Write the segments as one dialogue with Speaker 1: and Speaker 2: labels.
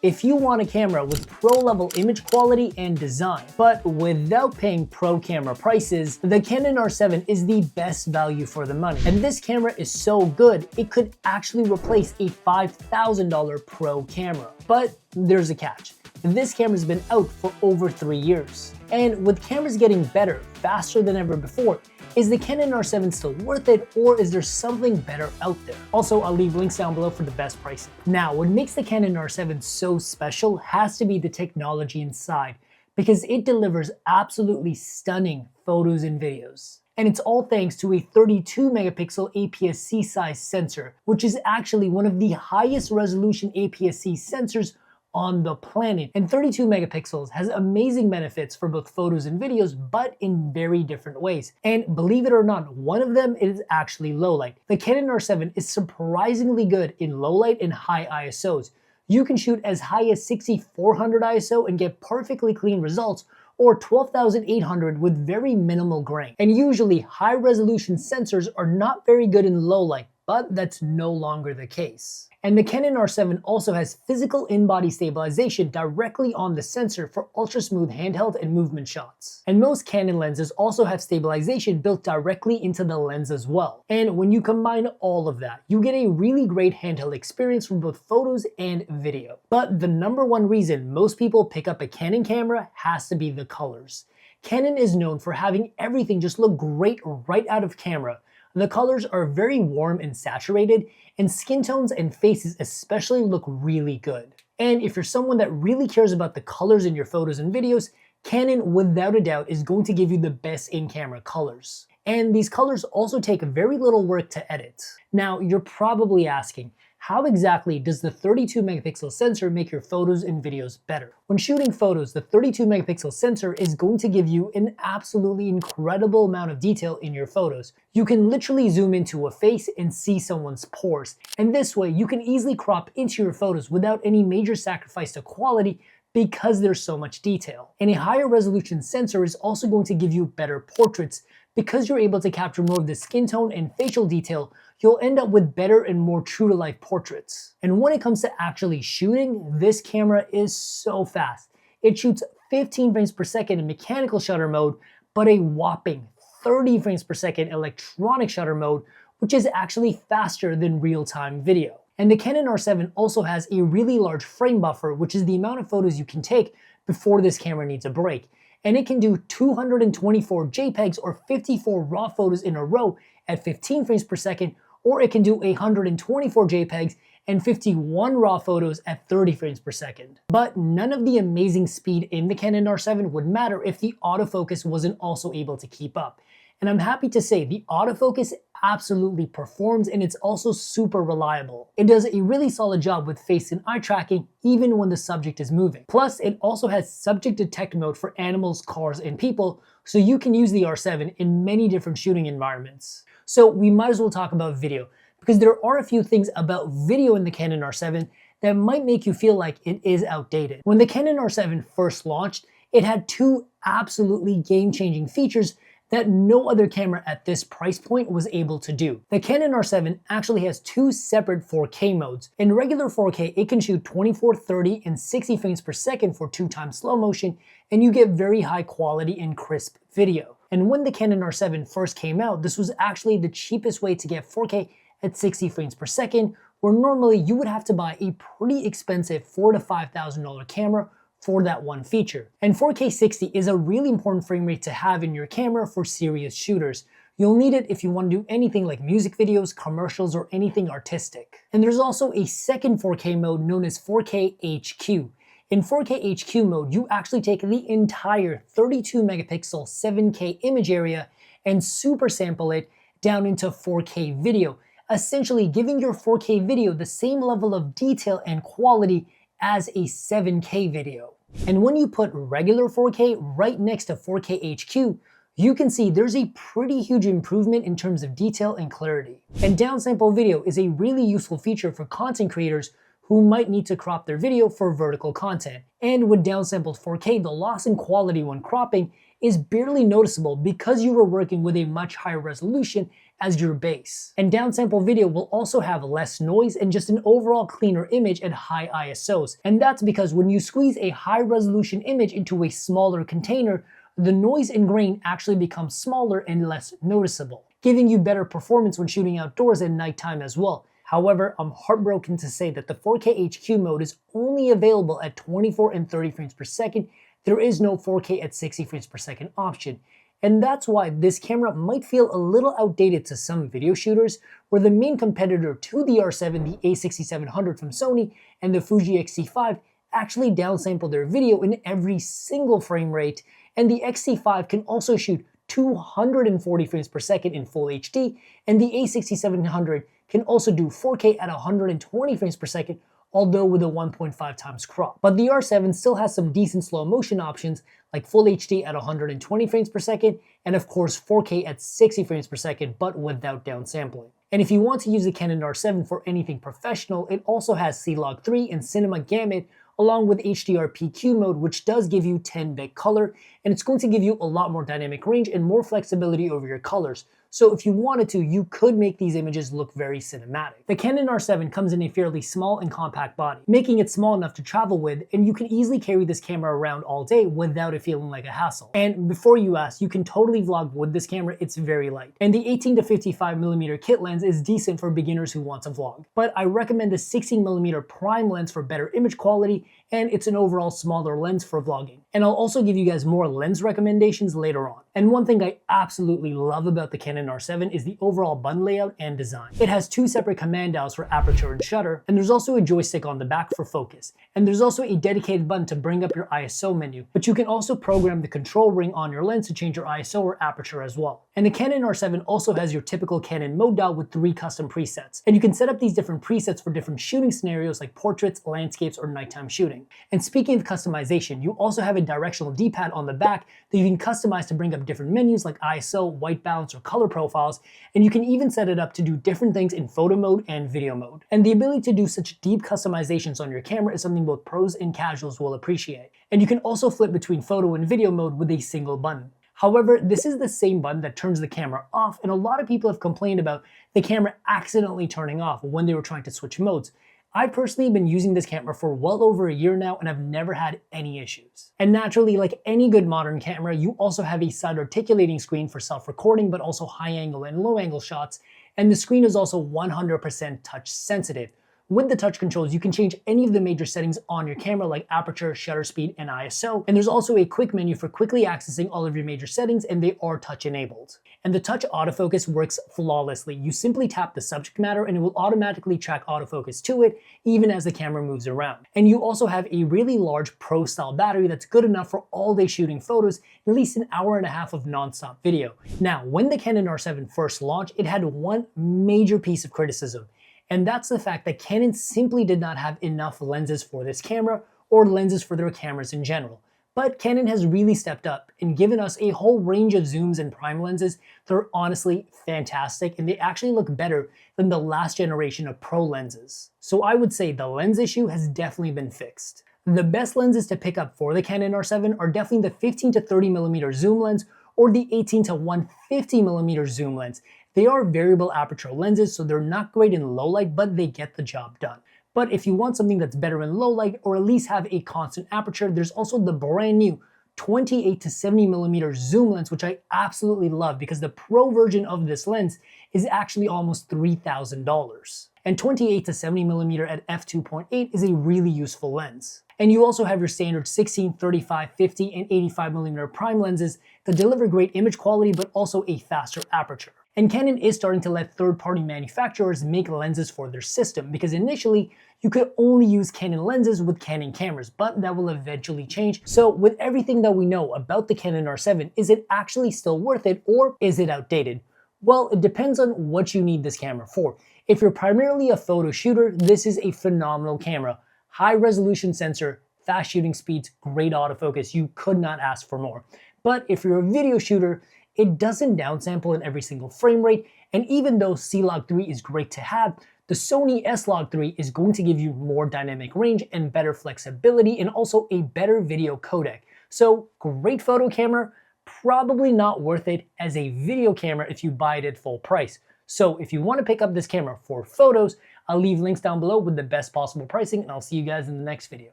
Speaker 1: If you want a camera with pro-level image quality and design, but without paying pro camera prices, the Canon R7 is the best value for the money. And this camera is so good, it could actually replace a $5,000 pro camera. But there's a catch. This camera's been out for over 3 years. And with cameras getting better, faster than ever before, is the Canon R7 still worth it, or is there something better out there? Also, I'll leave links down below for the best pricing. Now, what makes the Canon R7 so special has to be the technology inside, because it delivers absolutely stunning photos and videos. And it's all thanks to a 32 megapixel APS-C size sensor, which is actually one of the highest resolution APS-C sensors on the planet. And 32 megapixels has amazing benefits for both photos and videos, but in very different ways. And believe it or not, one of them is actually low light. The Canon R7 is surprisingly good in low light and high ISOs. You can shoot as high as 6400 ISO and get perfectly clean results, or 12,800 with very minimal grain. And usually high resolution sensors are not very good in low light, but that's no longer the case. And the Canon R7 also has physical in-body stabilization directly on the sensor for ultra-smooth handheld and movement shots. And most Canon lenses also have stabilization built directly into the lens as well. And when you combine all of that, you get a really great handheld experience for both photos and video. But the number one reason most people pick up a Canon camera has to be the colors. Canon is known for having everything just look great right out of camera. The colors are very warm and saturated, and skin tones and faces especially look really good. And if you're someone that really cares about the colors in your photos and videos, Canon without a doubt is going to give you the best in-camera colors. And these colors also take very little work to edit. Now, you're probably asking, how exactly does the 32 megapixel sensor make your photos and videos better? When shooting photos, the 32 megapixel sensor is going to give you an absolutely incredible amount of detail in your photos. You can literally zoom into a face and see someone's pores. And this way, you can easily crop into your photos without any major sacrifice to quality because there's so much detail. And a higher resolution sensor is also going to give you better portraits. Because you're able to capture more of the skin tone and facial detail, you'll end up with better and more true-to-life portraits. And when it comes to actually shooting, this camera is so fast. It shoots 15 frames per second in mechanical shutter mode, but a whopping 30 frames per second electronic shutter mode, which is actually faster than real-time video. And the Canon R7 also has a really large frame buffer, which is the amount of photos you can take before this camera needs a break. And it can do 224 JPEGs or 54 RAW photos in a row at 15 frames per second, or it can do 124 JPEGs and 51 RAW photos at 30 frames per second. But none of the amazing speed in the Canon R7 would matter if the autofocus wasn't also able to keep up. And I'm happy to say the autofocus absolutely performs, and it's also super reliable. It does a really solid job with face and eye tracking even when the subject is moving. Plus, it also has subject detect mode for animals, cars, and people, so you can use the R7 in many different shooting environments. So we might as well talk about video, because there are a few things about video in the Canon R7 that might make you feel like it is outdated. When the Canon R7 first launched, it had two absolutely game-changing features that no other camera at this price point was able to do. The Canon R7 actually has two separate 4K modes. In regular 4K, it can shoot 24, 30, and 60 frames per second for 2x slow motion, and you get very high quality and crisp video. And when the Canon R7 first came out, this was actually the cheapest way to get 4K at 60 frames per second, where normally you would have to buy a pretty expensive $4,000 to $5,000 camera for that one feature. And 4K 60 is a really important frame rate to have in your camera for serious shooters. You'll need it if you want to do anything like music videos, commercials, or anything artistic. And there's also a second 4K mode known as 4K HQ. In 4K HQ mode, you actually take the entire 32 megapixel 7K image area and super sample it down into 4K video, essentially giving your 4K video the same level of detail and quality as a 7K video. And when you put regular 4K right next to 4K HQ, you can see there's a pretty huge improvement in terms of detail and clarity. And downsample video is a really useful feature for content creators who might need to crop their video for vertical content. And with downsampled 4K, the loss in quality when cropping is barely noticeable because you were working with a much higher resolution as your base. And downsample video will also have less noise and just an overall cleaner image at high ISOs. And that's because when you squeeze a high resolution image into a smaller container, the noise and grain actually becomes smaller and less noticeable, giving you better performance when shooting outdoors at nighttime as well. However, I'm heartbroken to say that the 4K HQ mode is only available at 24 and 30 frames per second. There is no 4K at 60 frames per second option. And that's why this camera might feel a little outdated to some video shooters, where the main competitor to the R7, the a6700 from Sony, and the Fuji X-T5 actually downsample their video in every single frame rate, and the X-T5 can also shoot 240 frames per second in full HD, and the a6700 can also do 4K at 120 frames per second, although with a 1.5 times crop. But the R7 still has some decent slow motion options, like full HD at 120 frames per second, and of course 4K at 60 frames per second, but without downsampling. And if you want to use the Canon R7 for anything professional, it also has C-Log 3 and Cinema Gamut, along with HDR PQ mode, which does give you 10-bit color, and it's going to give you a lot more dynamic range and more flexibility over your colors. So if you wanted to, you could make these images look very cinematic. The Canon R7 comes in a fairly small and compact body, making it small enough to travel with, and you can easily carry this camera around all day without it feeling like a hassle. And before you ask, you can totally vlog with this camera, it's very light. And the 18 to 55mm kit lens is decent for beginners who want to vlog. But I recommend the 16mm prime lens for better image quality, and it's an overall smaller lens for vlogging. And I'll also give you guys more lens recommendations later on. And one thing I absolutely love about the Canon R7 is the overall button layout and design. It has two separate command dials for aperture and shutter, and there's also a joystick on the back for focus. And there's also a dedicated button to bring up your ISO menu, but you can also program the control ring on your lens to change your ISO or aperture as well. And the Canon R7 also has your typical Canon mode dial with 3 custom presets. And you can set up these different presets for different shooting scenarios like portraits, landscapes, or nighttime shooting. And speaking of customization, you also have a directional D-pad on the back that you can customize to bring up different menus like ISO, white balance, or color profiles, and you can even set it up to do different things in photo mode and video mode. And the ability to do such deep customizations on your camera is something both pros and casuals will appreciate. And you can also flip between photo and video mode with a single button. However, this is the same button that turns the camera off, and a lot of people have complained about the camera accidentally turning off when they were trying to switch modes. I've personally been using this camera for well over a year now, and I've never had any issues. And naturally, like any good modern camera, you also have a side articulating screen for self-recording, but also high angle and low angle shots, and the screen is also 100% touch sensitive. With the touch controls, you can change any of the major settings on your camera like aperture, shutter speed, and ISO. And there's also a quick menu for quickly accessing all of your major settings, and they are touch enabled. And the touch autofocus works flawlessly. You simply tap the subject matter and it will automatically track autofocus to it, even as the camera moves around. And you also have a really large pro style battery that's good enough for all day shooting photos, at least an hour and a half of non-stop video. Now, when the Canon R7 first launched, it had one major piece of criticism. And that's the fact that Canon simply did not have enough lenses for this camera, or lenses for their cameras in general. But Canon has really stepped up and given us a whole range of zooms and prime lenses that are honestly fantastic, and they actually look better than the last generation of pro lenses. So I would say the lens issue has definitely been fixed. The best lenses to pick up for the Canon R7 are definitely the 15 to 30mm zoom lens or the 18 to 150mm zoom lens. They are variable aperture lenses, so they're not great in low light, but they get the job done. But if you want something that's better in low light, or at least have a constant aperture, there's also the brand new 28 to 70mm zoom lens, which I absolutely love because the pro version of this lens is actually almost $3,000. And 28 to 70mm at f2.8 is a really useful lens. And you also have your standard 16, 35, 50, and 85mm prime lenses that deliver great image quality, but also a faster aperture. And Canon is starting to let third-party manufacturers make lenses for their system, because initially you could only use Canon lenses with Canon cameras, but that will eventually change. So with everything that we know about the Canon R7, is it actually still worth it, or is it outdated? Well, it depends on what you need this camera for. If you're primarily a photo shooter, this is a phenomenal camera. High resolution sensor, fast shooting speeds, great autofocus, you could not ask for more. But if you're a video shooter, it doesn't downsample in every single frame rate, and even though C-Log 3 is great to have, the Sony S-Log 3 is going to give you more dynamic range and better flexibility, and also a better video codec. So great photo camera, probably not worth it as a video camera if you buy it at full price. So if you want to pick up this camera for photos, I'll leave links down below with the best possible pricing, and I'll see you guys in the next video.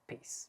Speaker 1: Peace.